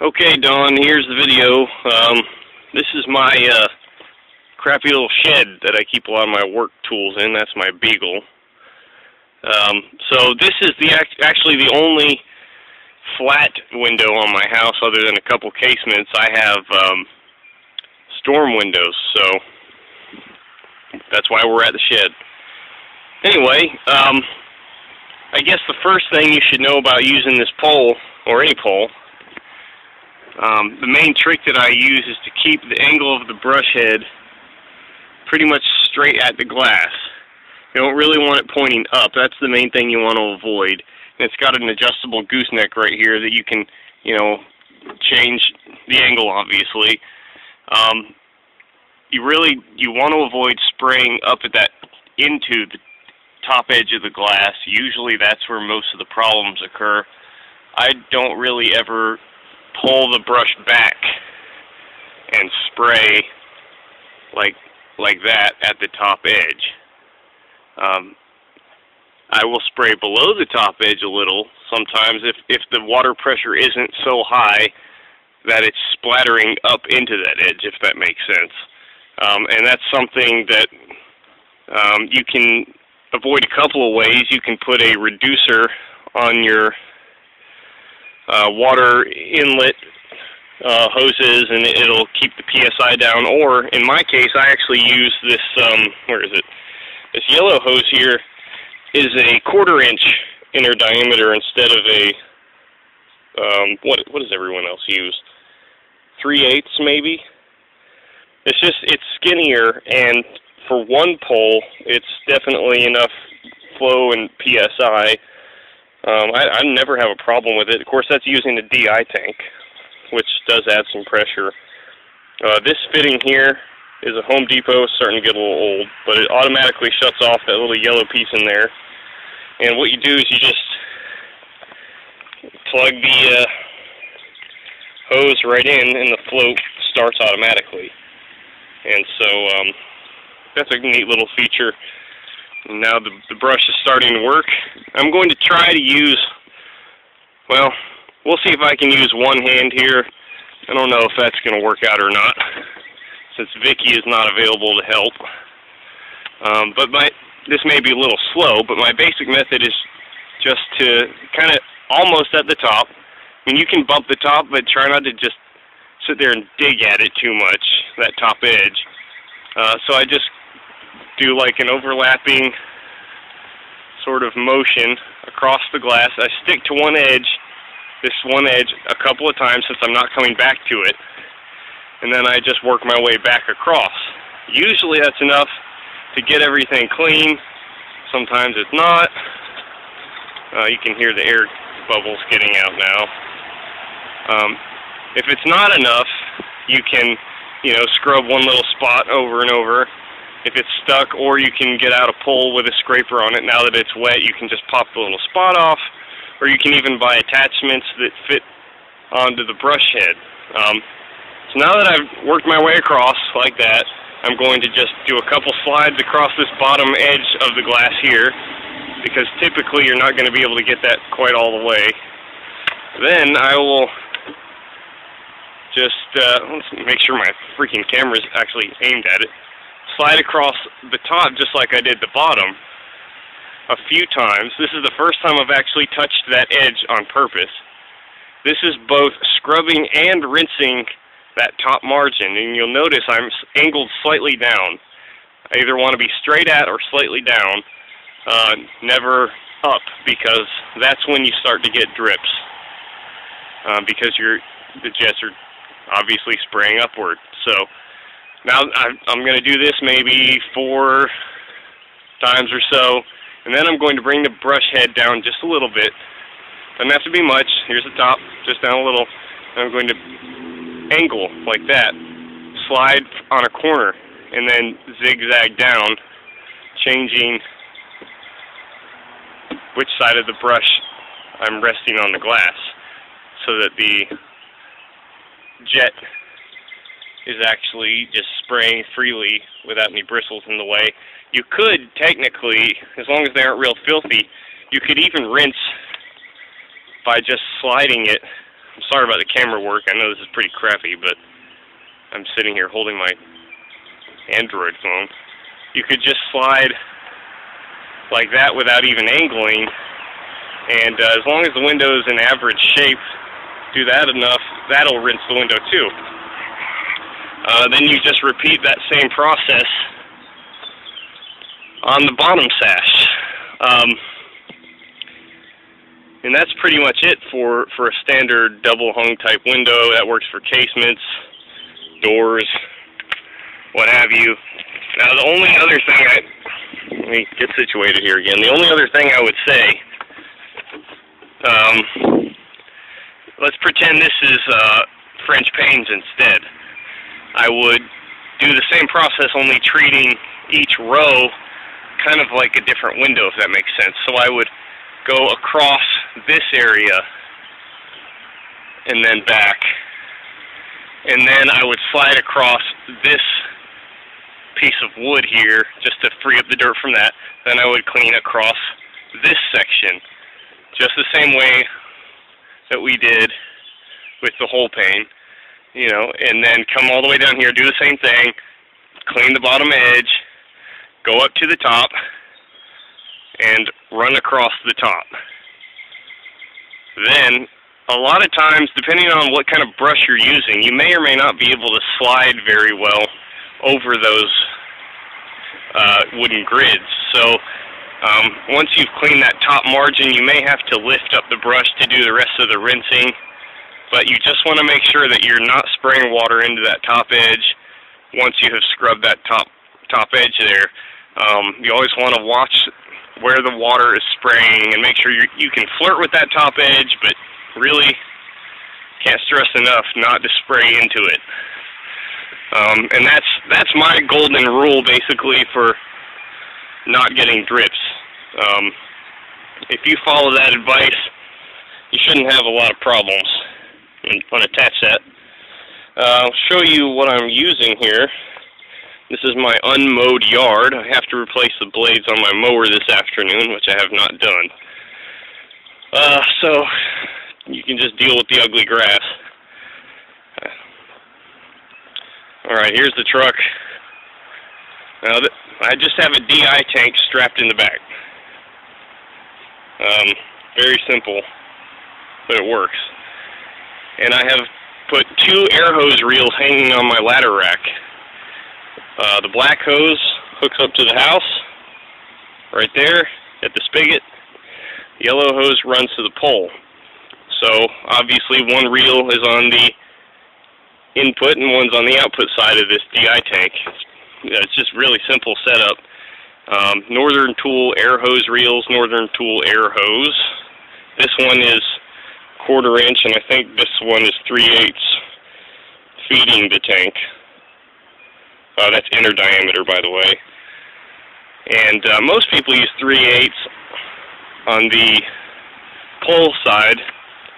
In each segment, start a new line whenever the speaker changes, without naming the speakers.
Okay, Dawn, here's the video. This is my crappy little shed that I keep a lot of my work tools in. That's my Beagle. So this is actually the only flat window on my house other than a couple casements. I have storm windows, so that's why we're at the shed. Anyway, I guess the first thing you should know about using this pole, or any pole, the main trick that I use is to keep the angle of the brush head pretty much straight at the glass. You don't really want it pointing up. That's the main thing you want to avoid. And it's got an adjustable gooseneck right here that you can, change the angle, obviously. You want to avoid spraying up at that into the top edge of the glass. Usually that's where most of the problems occur. I don't really ever pull the brush back and spray like that at the top edge. I will spray below the top edge a little sometimes if the water pressure isn't so high that it's splattering up into that edge, if that makes sense. And that's something that you can avoid a couple of ways. You can put a reducer on your water inlet hoses, and it'll keep the PSI down. Or in my case, I actually use this. Where is it? This yellow hose here is a 1/4 inch inner diameter instead of a what does everyone else use? 3/8 maybe. It's skinnier, and for one pole, it's definitely enough flow and PSI. I never have a problem with it. Of course, that's using the DI tank, which does add some pressure. This fitting here is a Home Depot. It's starting to get a little old, but it automatically shuts off that little yellow piece in there. And what you do is you just plug the hose right in, and the float starts automatically. And so that's a neat little feature. Now the brush is starting to work. I'm going to try to use, well, we'll see if I can use one hand here. I don't know if that's going to work out or not, since Vicky is not available to help. This may be a little slow, but my basic method is just to kind of almost at the top. I mean, you can bump the top, but try not to just sit there and dig at it too much, that top edge. So I just do like an overlapping sort of motion across the glass. I stick to this one edge a couple of times since I'm not coming back to it, and then I just work my way back across. Usually that's enough to get everything clean. Sometimes it's not. You can hear the air bubbles getting out now. If it's not enough, you can scrub one little spot over and over. If it's stuck, or you can get out a pole with a scraper on it. Now that it's wet, you can just pop the little spot off, or you can even buy attachments that fit onto the brush head. So now that I've worked my way across like that, I'm going to just do a couple slides across this bottom edge of the glass here, because typically you're not going to be able to get that quite all the way. Then I will just, let's make sure my freaking camera's actually aimed at it. Slide across the top just like I did the bottom a few times. This is the first time I've actually touched that edge on purpose. This is both scrubbing and rinsing that top margin, and you'll notice I'm angled slightly down. I either want to be straight at or slightly down, never up, because that's when you start to get drips, because the jets are obviously spraying upward. So now I'm going to do this maybe 4 times or so, and then I'm going to bring the brush head down just a little bit. Doesn't have to be much. Here's the top, just down a little. And I'm going to angle like that, slide on a corner, and then zigzag down, changing which side of the brush I'm resting on the glass, so that the jet is actually just spraying freely without any bristles in the way. You could technically, as long as they aren't real filthy, you could even rinse by just sliding it I'm sorry about the camera work. I know this is pretty crappy, but I'm sitting here holding my Android phone. You could just slide like that without even angling, and as long as the window is in average shape, do that enough, that'll rinse the window too. Then you just repeat that same process on the bottom sash. And that's pretty much it for a standard double hung type window. That works for casements, doors, what have you. Now the only other thing let me get situated here again. The only other thing I would say, let's pretend this is French panes instead. I would do the same process, only treating each row kind of like a different window, if that makes sense. So I would go across this area and then back, and then I would slide across this piece of wood here just to free up the dirt from that. Then I would clean across this section just the same way that we did with the whole pane, you know, and then come all the way down here, do the same thing, clean the bottom edge, go up to the top, and run across the top. Then, a lot of times, depending on what kind of brush you're using, you may or may not be able to slide very well over those wooden grids. So, once you've cleaned that top margin, you may have to lift up the brush to do the rest of the rinsing, but you just want to make sure that you're not spraying water into that top edge once you have scrubbed that top edge there. You always want to watch where the water is spraying and make sure you can flirt with that top edge, but really can't stress enough not to spray into it. And that's my golden rule basically for not getting drips. If you follow that advice, you shouldn't have a lot of problems. Unattach that. I'll show you what I'm using here. This is my unmowed yard. I have to replace the blades on my mower this afternoon, which I have not done. So you can just deal with the ugly grass. Alright, here's the truck. Now, I just have a DI tank strapped in the back. Very simple, but it works. And I have put 2 air hose reels hanging on my ladder rack. The black hose hooks up to the house, right there, at the spigot. The yellow hose runs to the pole. So, obviously, one reel is on the input and one's on the output side of this DI tank. It's just really simple setup. Northern Tool air hose reels, Northern Tool air hose. This one is 1/4 inch, and I think this one is 3/8 feeding the tank. That's inner diameter, by the way. And most people use 3/8 on the pole side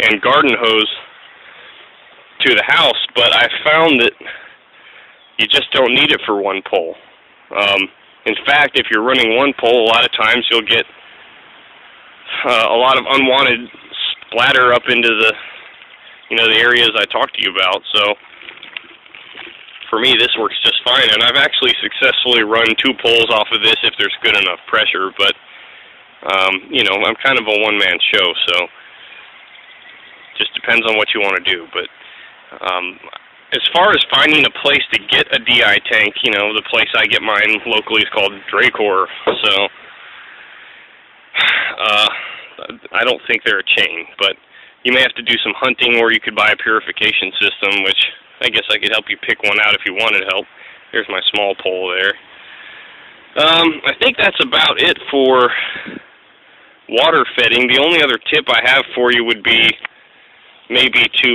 and garden hose to the house, but I found that you just don't need it for one pole. In fact, if you're running one pole, a lot of times you'll get a lot of unwanted splatter up into the, the areas I talked to you about. So for me, this works just fine, and I've actually successfully run 2 poles off of this if there's good enough pressure, but, I'm kind of a one-man show, so just depends on what you want to do. But as far as finding a place to get a DI tank, the place I get mine locally is called Dracor, so I don't think they're a chain, but you may have to do some hunting, or you could buy a purification system, which I guess I could help you pick one out if you wanted help. Here's my small pole there. I think that's about it for water fetting. The only other tip I have for you would be maybe to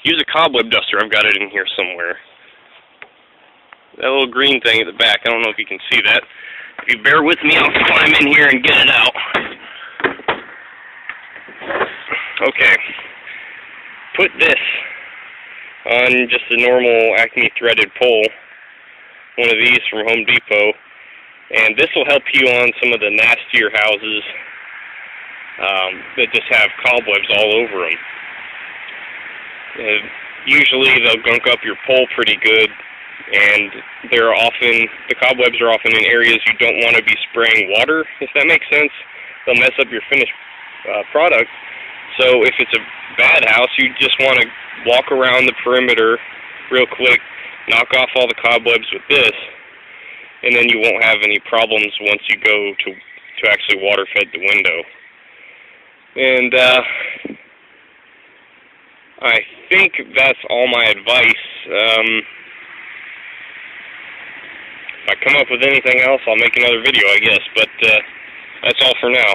use a cobweb duster. I've got it in here somewhere. That little green thing at the back, I don't know if you can see that. If you bear with me, I'll climb in here and get it out. Okay. Put this on just a normal Acme threaded pole, one of these from Home Depot, and this will help you on some of the nastier houses that just have cobwebs all over them. Usually they'll gunk up your pole pretty good, and the cobwebs are often in areas you don't want to be spraying water, if that makes sense. They'll mess up your finished product. So if it's a bad house, you just want to walk around the perimeter real quick, knock off all the cobwebs with this, and then you won't have any problems once you go to actually water fed the window. And I think that's all my advice. If I come up with anything else, I'll make another video, I guess, but that's all for now.